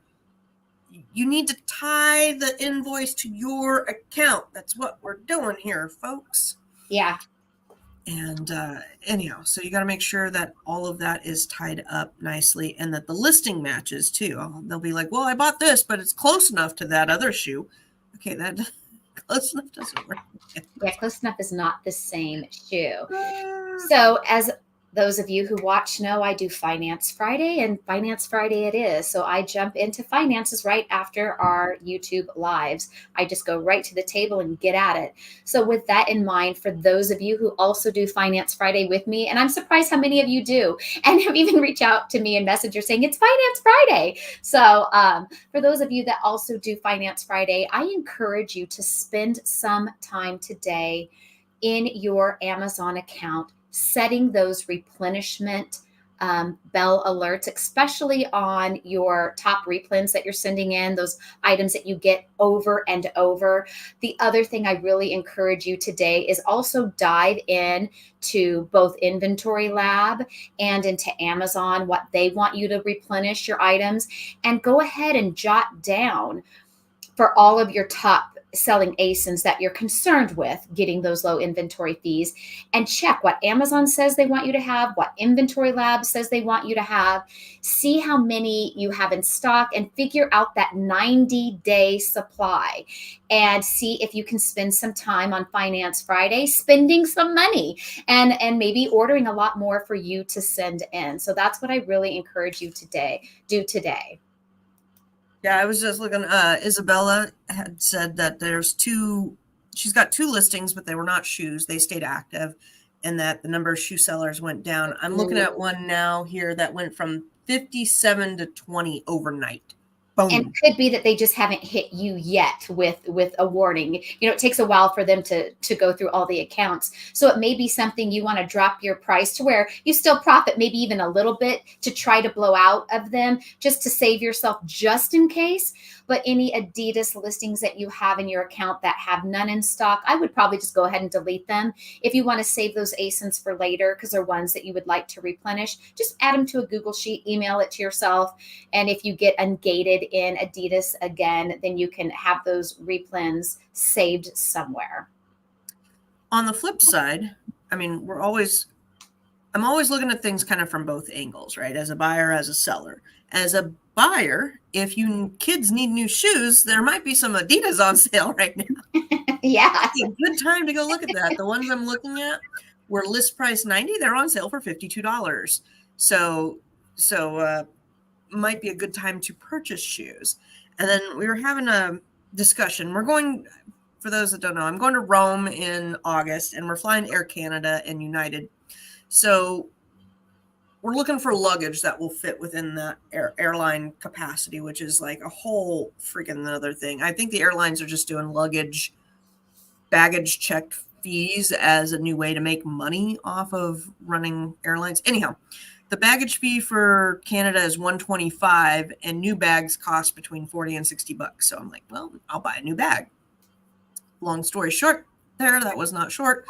you need to tie the invoice to your account. That's what we're doing here, folks. Yeah. And anyhow, so you got to make sure that all of that is tied up nicely and that the listing matches too. They'll be like, well, I bought this, but it's close enough to that other shoe. Okay, that close enough doesn't work. Yeah, close enough is not the same shoe. So as those of you who watch know, I do Finance Friday, and Finance Friday it is. So I jump into finances right after our YouTube lives. I just go right to the table and get at it. So with that in mind, for those of you who also do Finance Friday with me, and I'm surprised how many of you do, and have even reached out to me in Messenger saying it's Finance Friday. So for those of you that also do Finance Friday, I encourage you to spend some time today in your Amazon account setting those replenishment bell alerts, especially on your top replens that you're sending in, those items that you get over and over. The other thing I really encourage you today is also dive in to both Inventory Lab and into Amazon, what they want you to replenish your items, and go ahead and jot down for all of your top selling ASINs that you're concerned with getting those low inventory fees, and check what Amazon says they want you to have, what Inventory Lab says they want you to have. See how many you have in stock and figure out that 90-day supply, and see if you can spend some time on Finance Friday spending some money and maybe ordering a lot more for you to send in. So that's what I really encourage you do today. Yeah, I was just looking. Isabella had said that she's got 2 listings, but they were not shoes. They stayed active, and that the number of shoe sellers went down. I'm looking at one now here that went from 57 to 20 overnight. Boom. And could be that they just haven't hit you yet with a warning. It takes a while for them to go through all the accounts. So it may be something you want to drop your price to where you still profit maybe even a little bit to try to blow out of them, just to save yourself just in case. But any Adidas listings that you have in your account that have none in stock, I would probably just go ahead and delete them. If you want to save those ASINs for later because they're ones that you would like to replenish, just add them to a Google Sheet, email it to yourself. And if you get ungated in Adidas again, then you can have those replens saved somewhere. On the flip side, I mean, I'm always looking at things kind of from both angles, right? As a buyer, as a seller. As a buyer, if you kids need new shoes, there might be some Adidas on sale right now. Yeah. It's a good time to go look at that. The ones I'm looking at were list price $90. They're on sale for $52. So might be a good time to purchase shoes. And then we were having a discussion. For those that don't know, I'm going to Rome in August, and we're flying Air Canada and United. So we're looking for luggage that will fit within that airline capacity, which is like a whole freaking other thing. I think the airlines are just doing baggage check fees as a new way to make money off of running airlines. Anyhow, the baggage fee for Canada is $125, and new bags cost between $40 and $60. So I'm like, well, I'll buy a new bag. Long story short, that was not short.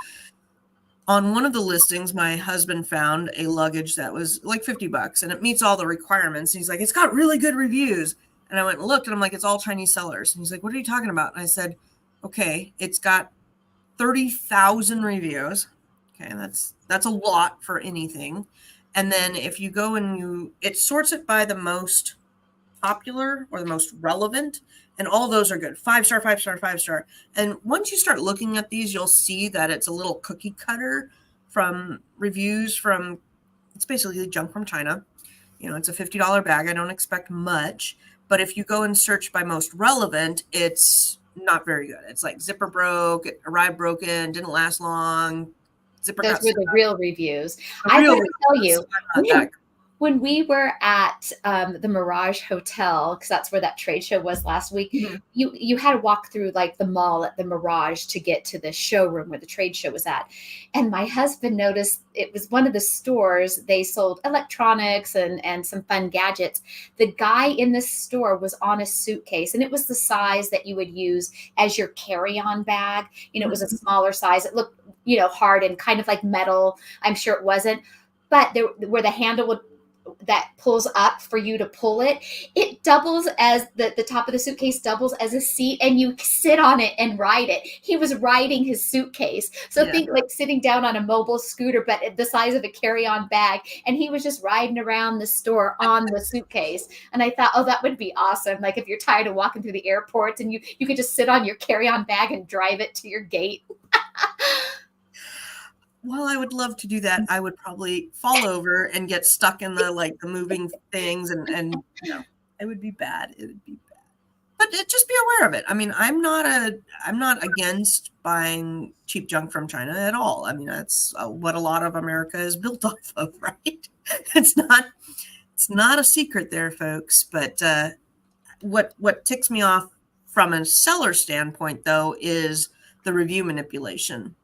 On one of the listings, my husband found a luggage that was like $50, and it meets all the requirements. And he's like, it's got really good reviews. And I went and looked, and I'm like, it's all Chinese sellers. And he's like, what are you talking about? And I said, okay, it's got 30,000 reviews. Okay, that's a lot for anything. And then if you go and it sorts it by the most popular or the most relevant, and all those are good. 5-star, 5-star, 5-star. And once you start looking at these, you'll see that it's a little cookie cutter from reviews it's basically junk from China. It's a $50 bag. I don't expect much. But if you go and search by most relevant, it's not very good. It's like zipper broke, it arrived broken, didn't last long. Those were the real reviews. I got to tell you, when we were at the Mirage Hotel, because that's where that trade show was last week, mm-hmm. you had to walk through like the mall at the Mirage to get to the showroom where the trade show was at. And my husband noticed it was one of the stores. They sold electronics and some fun gadgets. The guy in this store was on a suitcase, and it was the size that you would use as your carry-on bag. It was a smaller size. It looked, hard and kind of like metal. I'm sure it wasn't. But where the handle that pulls up for you to pull it doubles as the top of the suitcase doubles as a seat, and you sit on it and ride it. He was riding his suitcase. So think like sitting down on a mobile scooter, but the size of a carry-on bag. And he was just riding around the store on the suitcase. And I thought, oh, that would be awesome. Like if you're tired of walking through the airports, and you could just sit on your carry-on bag and drive it to your gate. Well, I would love to do that. I would probably fall over and get stuck in the moving things, and it would be bad. It would be bad. But just be aware of it. I mean, I'm not against buying cheap junk from China at all. I mean, that's what a lot of America is built off of, right? It's not a secret there, folks. But what ticks me off from a seller standpoint, though, is the review manipulation.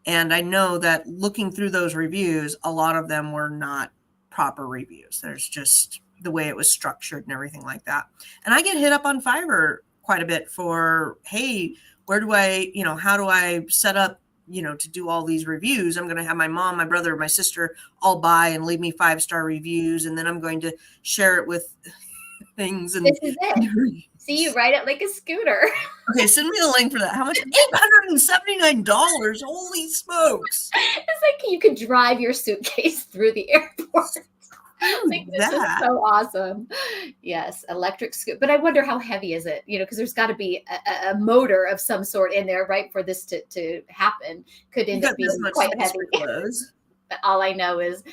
And I know that looking through those reviews, a lot of them were not proper reviews. There's just the way it was structured and everything like that. And I get hit up on Fiverr quite a bit for, hey, where do I, how do I set up, to do all these reviews? I'm going to have my mom, my brother, my sister all buy and leave me 5-star reviews. And then I'm going to share it with things. And this is it. See, you ride it like a scooter. Okay, send me the link for that. How much? $879. Holy smokes. It's like you could drive your suitcase through the airport. Like, this is so awesome. Yes, electric scooter. But I wonder, how heavy is it? Because there's got to be a motor of some sort in there, right, for this to happen. Could end up being quite heavy. All I know is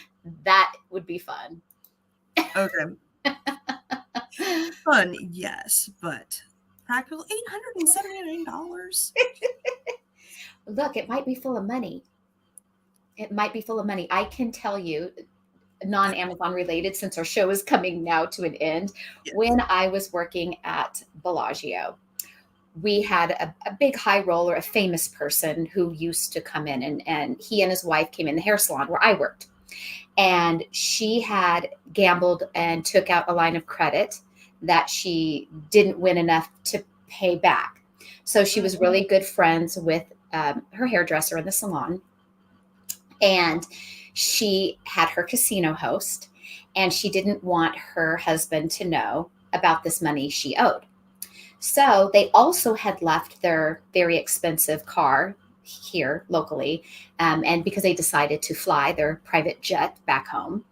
that would be fun. Okay. Fun, yes, but practical $879. Look, it might be full of money. It might be full of money. I can tell you, non-Amazon related, since our show is coming now to an end. Yes. When I was working at Bellagio, we had a big high roller, a famous person who used to come in, and he and his wife came in the hair salon where I worked. And she had gambled and took out a line of credit that she didn't win enough to pay back. So she was really good friends with her hairdresser in the salon. And she had her casino host, and she didn't want her husband to know about this money she owed. So they also had left their very expensive car here locally, and because they decided to fly their private jet back home.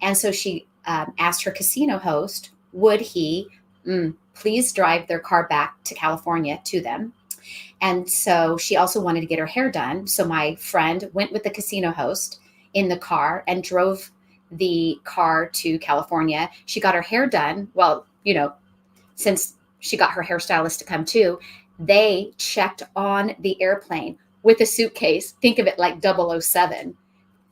And so she asked her casino host, would he please drive their car back to California to them? And so she also wanted to get her hair done. So my friend went with the casino host in the car and drove the car to California. She got her hair done. Well, since she got her hairstylist to come too, they checked on the airplane with a suitcase, think of it like 007,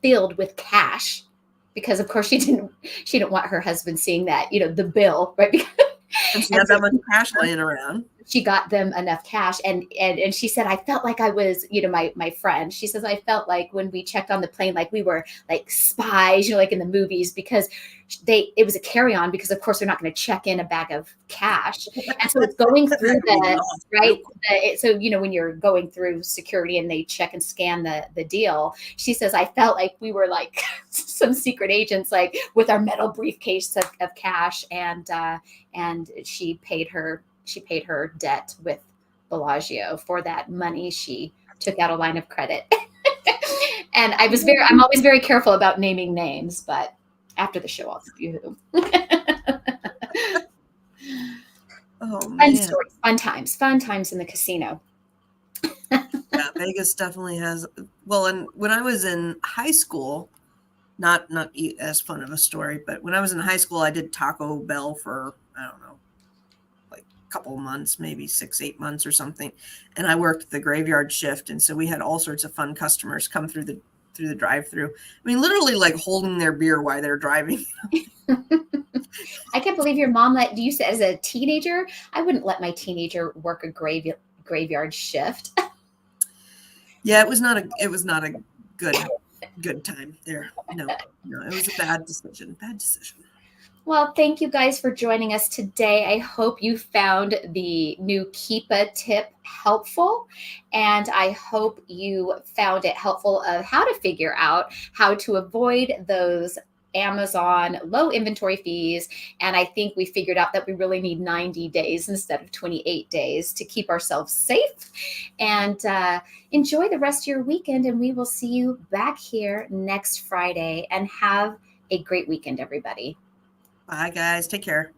filled with cash, because of course she didn't want her husband seeing that, the bill, right? And she had that much cash laying around. She got them enough cash. And she said, I felt like I was, my friend, she says, I felt like when we checked on the plane, like we were like spies, like in the movies, because it was a carry-on, because of course they're not going to check in a bag of cash. And so it's going through so, when you're going through security and they check and scan the deal, she says, I felt like we were like some secret agents, like with our metal briefcase of cash. And she paid her debt with Bellagio for that money. She took out a line of credit. And I'm always very careful about naming names, but after the show, I'll tell you who. Oh, man. Fun stories, fun times in the casino. Yeah, Vegas definitely has. Well, and when I was in high school, not as fun of a story, but when I was in high school, I did Taco Bell for, I don't know, like a couple months, maybe 6-8 months or something. And I worked the graveyard shift. And so we had all sorts of fun customers come through the drive-through. I mean, literally like holding their beer while they're driving. I can't believe your mom let you, as a teenager. I wouldn't let my teenager work a graveyard shift. Yeah, it was not a good time there. No, it was a bad decision. Well, thank you guys for joining us today. I hope you found the new Keepa tip helpful, and I hope you found it helpful of how to figure out how to avoid those Amazon low inventory fees. And I think we figured out that we really need 90 days instead of 28 days to keep ourselves safe. And enjoy the rest of your weekend, and we will see you back here next Friday. And have a great weekend, everybody. Bye, guys. Take care.